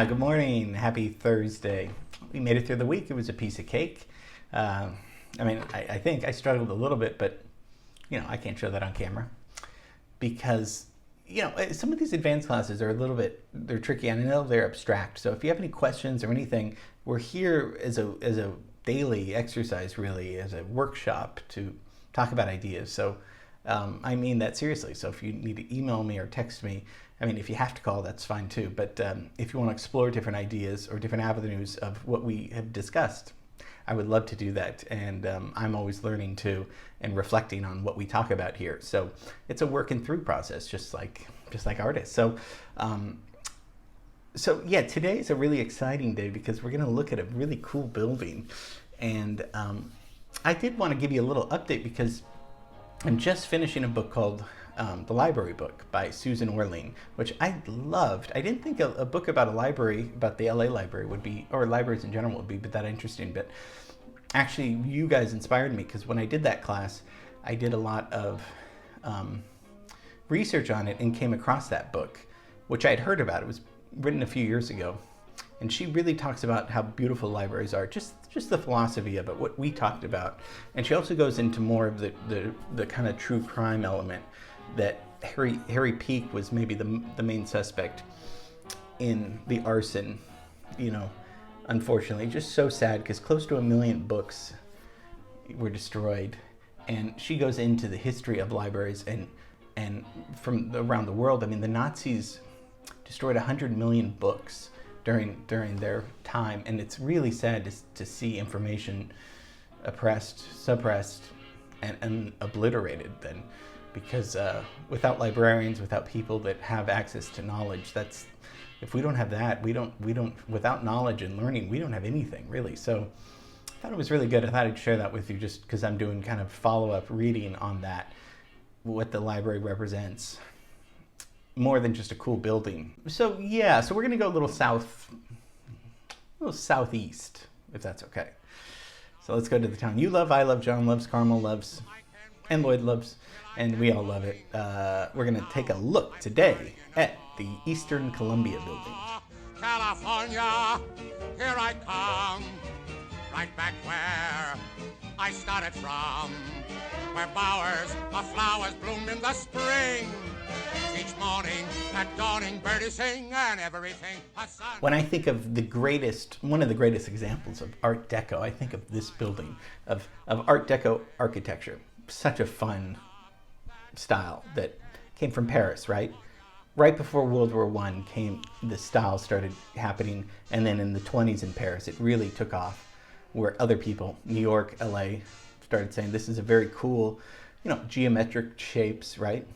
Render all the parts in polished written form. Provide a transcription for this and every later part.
Good morning. Happy Thursday. We made it through the week. It was a piece of cake. I think I struggled a little bit, but I can't show that on camera because some of these advanced classes are they're tricky, and I know they're abstract. So if you have any questions or anything, we're here as a daily exercise, really, as a workshop to talk about ideas. So I mean that seriously. So if you need to email me or text me, if you have to call, that's fine too. But if you want to explore different ideas or different avenues of what we have discussed, I would love to do that. And I'm always learning too and reflecting on what we talk about here. So it's a working through process, just like artists. So today is a really exciting day because we're going to look at a really cool building. And I did want to give you a little update because I'm just finishing a book called The Library Book by Susan Orlean, which I loved. I didn't think a book about a library, about the LA library would be, or libraries in general would be that interesting, but actually you guys inspired me because when I did that class, I did a lot of research on it and came across that book, which I had heard about. It was written a few years ago. And she really talks about how beautiful libraries are, just the philosophy of it, what we talked about. And she also goes into more of the kind of true crime element that Harry Peake was maybe the main suspect in the arson, unfortunately. Just so sad because close to 1 million books were destroyed. And she goes into the history of libraries and from around the world. The Nazis destroyed 100 million books during their time, and it's really sad to see information oppressed, suppressed, and obliterated then, because without librarians, without people that have access to knowledge, if we don't have that, we don't without knowledge and learning, we don't have anything really. So I thought it was really good. I thought I'd share that with you just because I'm doing kind of follow-up reading on that, what the library represents, more than just a cool building. So we're gonna go a little southeast, if that's okay. So let's go to the town you love, I love, John loves, Carmel loves, and Lloyd loves, and we all love it. We're gonna take a look today at the Eastern Columbia building. California, here I come, right back where I started from, where bowers of flowers bloom in the spring. Each morning at dawning, birdies sing, and everything a sun. When I think of one of the greatest examples of Art Deco, I think of this building, of Art Deco architecture. Such a fun style that came from Paris, right? Right before World War I the style started happening, and then in the 1920s in Paris, it really took off, where other people, New York, LA, started saying this is a very cool, geometric shapes, right?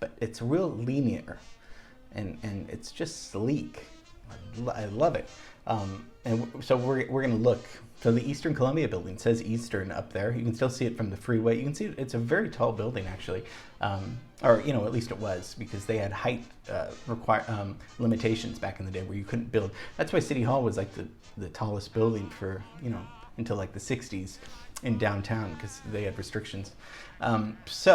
But it's real linear, and it's just sleek. I love it. And so we're going to look. So the Eastern Columbia building says Eastern up there. You can still see it from the freeway. You can see it's a very tall building, actually. Or at least it was, because they had height limitations back in the day where you couldn't build. That's why City Hall was like the tallest building for, until like the 60s in downtown, because they had restrictions. It's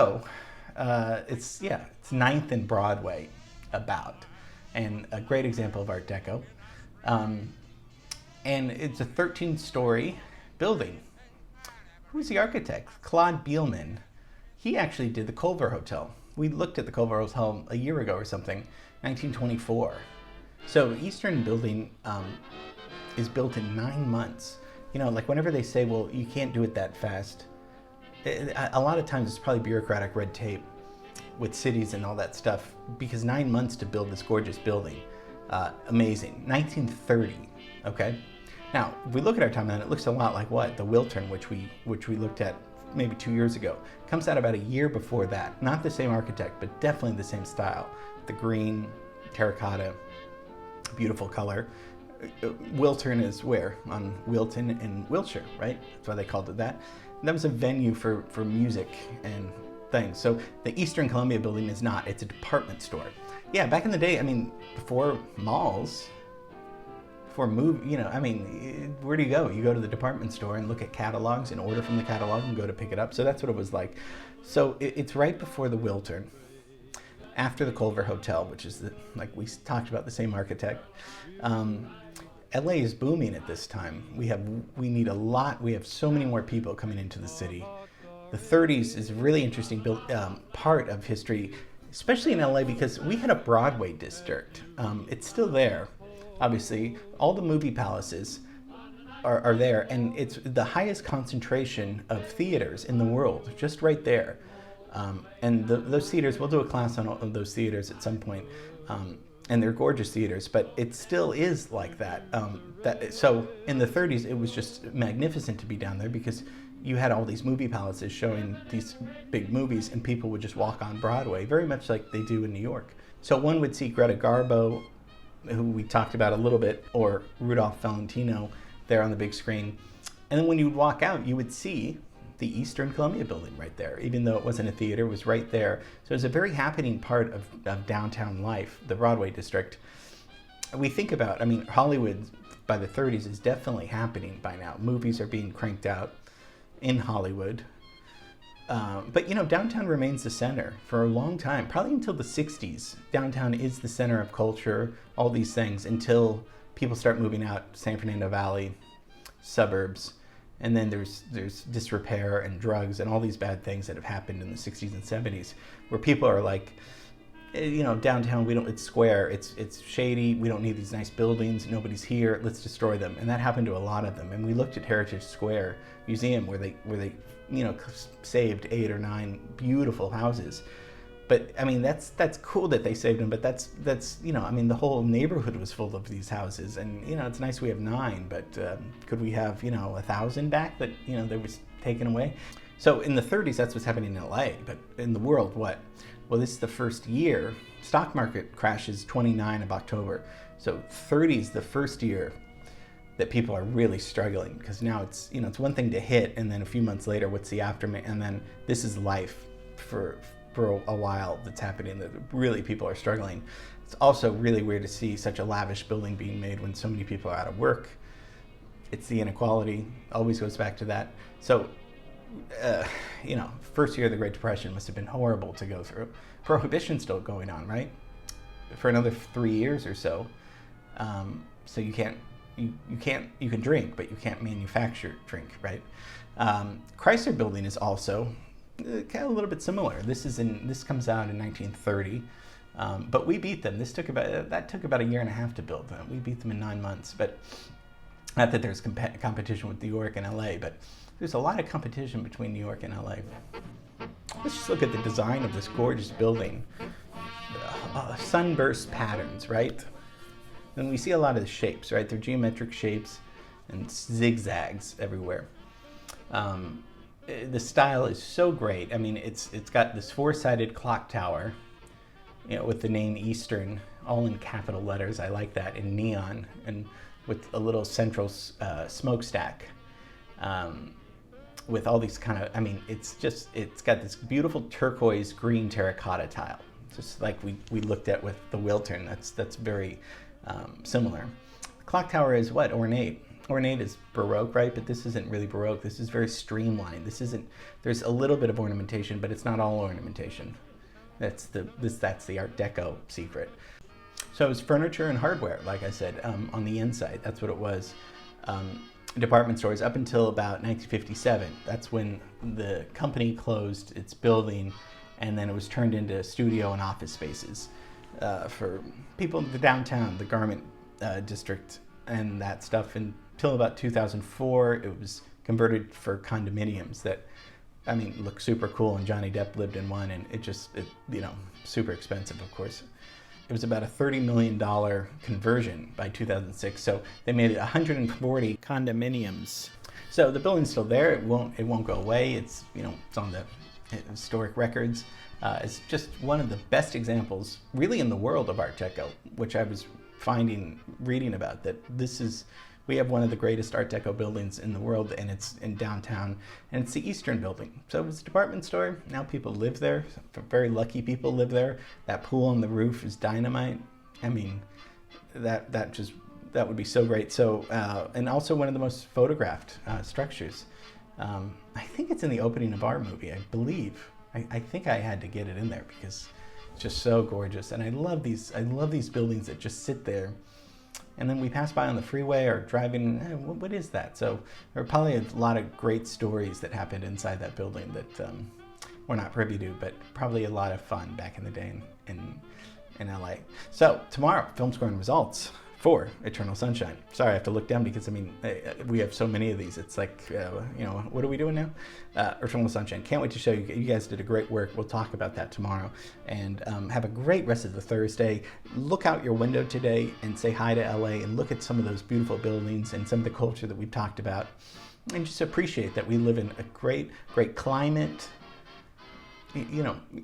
9th and Broadway about, and a great example of Art Deco. And it's a 13-story building. Who's the architect? Claude Beelman. He actually did the Culver Hotel. We looked at the Culver Hotel a year ago or something, 1924. So Eastern building is built in 9 months. Like whenever they say, well, you can't do it that fast, a lot of times it's probably bureaucratic red tape with cities and all that stuff, because 9 months to build this gorgeous building, amazing. 1930, okay? Now, if we look at our timeline, it looks a lot like what? The Wiltern, which we looked at maybe 2 years ago. Comes out about a year before that. Not the same architect, but definitely the same style. The green, terracotta, beautiful color. Wiltern is where? On Wilton in Wiltshire, right? That's why they called it that. That was a venue for music and things. So the Eastern Columbia building is not. It's a department store. Yeah, back in the day, before malls, before where do you go? You go to the department store and look at catalogs and order from the catalog and go to pick it up. So that's what it was like. So it's right before the Wiltern. after the Culver Hotel, which is like we talked about, the same architect. LA is booming at this time. We have so many more people coming into the city. The 30s is a really interesting part of history, especially in LA, because we had a Broadway district. It's still there, obviously. All the movie palaces are there, and it's the highest concentration of theaters in the world, just right there. And those theaters, we'll do a class on those theaters at some point, and they're gorgeous theaters, but it still is like that. So in the 30s, it was just magnificent to be down there because you had all these movie palaces showing these big movies, and people would just walk on Broadway, very much like they do in New York. So one would see Greta Garbo, who we talked about a little bit, or Rudolph Valentino there on the big screen. And then when you would walk out, you would see the Eastern Columbia building right there. Even though it wasn't a theater, it was right there. So it was a very happening part of downtown life, the Broadway district. We think about, Hollywood by the 30s is definitely happening by now. Movies are being cranked out in Hollywood. But downtown remains the center for a long time, probably until the 60s. Downtown is the center of culture, all these things, until people start moving out, San Fernando Valley, suburbs, and then there's disrepair and drugs and all these bad things that have happened in the 60s and 70s, where people are like, downtown, it's square, it's shady, we don't need these nice buildings, nobody's here, let's destroy them. And that happened to a lot of them. And we looked at Heritage Square Museum where they saved 8 or 9 beautiful houses. But that's cool that they saved them, but that's the whole neighborhood was full of these houses, and it's nice we have 9, but could we have 1,000 back that that was taken away? So in the 30s, that's what's happening in LA, but in the world, what? Well, this is the first year. Stock market crashes 29 of October, so 30s the first year that people are really struggling, because now it's it's one thing to hit, and then a few months later, what's the aftermath? And then this is life for a while that's happening, that really people are struggling. It's also really weird to see such a lavish building being made when so many people are out of work. It's the inequality, always goes back to that. So, first year of the Great Depression must have been horrible to go through. Prohibition's still going on, right? For another 3 years or so. So you can drink, but you can't manufacture drink, right? Chrysler Building is also kind of a little bit similar. This comes out in 1930, but we beat them. That took about a year and a half to build them. We beat them in 9 months, but not that there's competition with New York and LA, but there's a lot of competition between New York and LA. Let's just look at the design of this gorgeous building. Sunburst patterns, right? And we see a lot of the shapes, right? They're geometric shapes and zigzags everywhere. The style is so great. It's got this 4-sided clock tower, with the name Eastern, all in capital letters. I like that, in neon, and with a little central smokestack, with all these kind of, it's got this beautiful turquoise green terracotta tile, just like we looked at with the Wiltern. That's very similar. The clock tower is what? Ornate. Ornate is Baroque, right? But this isn't really Baroque. This is very streamlined. There's a little bit of ornamentation, but it's not all ornamentation. That's the Art Deco secret. So it was furniture and hardware, like I said, on the inside. That's what it was. Department stores up until about 1957. That's when the company closed its building, and then it was turned into studio and office spaces for people in the downtown, the garment district, and that stuff. Until about 2004, it was converted for condominiums that, look super cool, and Johnny Depp lived in one, and it super expensive, of course. It was about a $30 million conversion by 2006, so they made 140 condominiums. So the building's still there. It won't go away. It's it's on the historic records. It's just one of the best examples, really, in the world of Art Deco, which I was reading about, that we have one of the greatest Art Deco buildings in the world, and it's in downtown, and it's the Eastern Building. So it's a department store. Now people live there. Very lucky people live there. That pool on the roof is dynamite. That would be so great. So and also one of the most photographed structures. I think it's in the opening of our movie, I believe. I think I had to get it in there because just so gorgeous. And I love these buildings that just sit there. And then we pass by on the freeway or driving, what is that? So there are probably a lot of great stories that happened inside that building that we're not privy to, but probably a lot of fun back in the day in LA. So tomorrow, film scoring results for Eternal Sunshine. Sorry, I have to look down because, I mean, we have so many of these. It's like, what are we doing now? Eternal Sunshine. Can't wait to show you. You guys did a great work. We'll talk about that tomorrow. And have a great rest of the Thursday. Look out your window today and say hi to LA and look at some of those beautiful buildings and some of the culture that we've talked about. And just appreciate that we live in a great, great climate,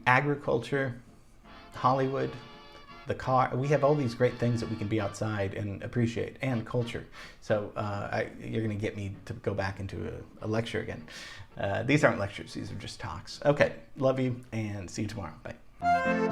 agriculture, Hollywood, the car. We have all these great things that we can be outside and appreciate, and culture. So you're going to get me to go back into a lecture again. These aren't lectures, these are just talks. Okay, love you and see you tomorrow. Bye.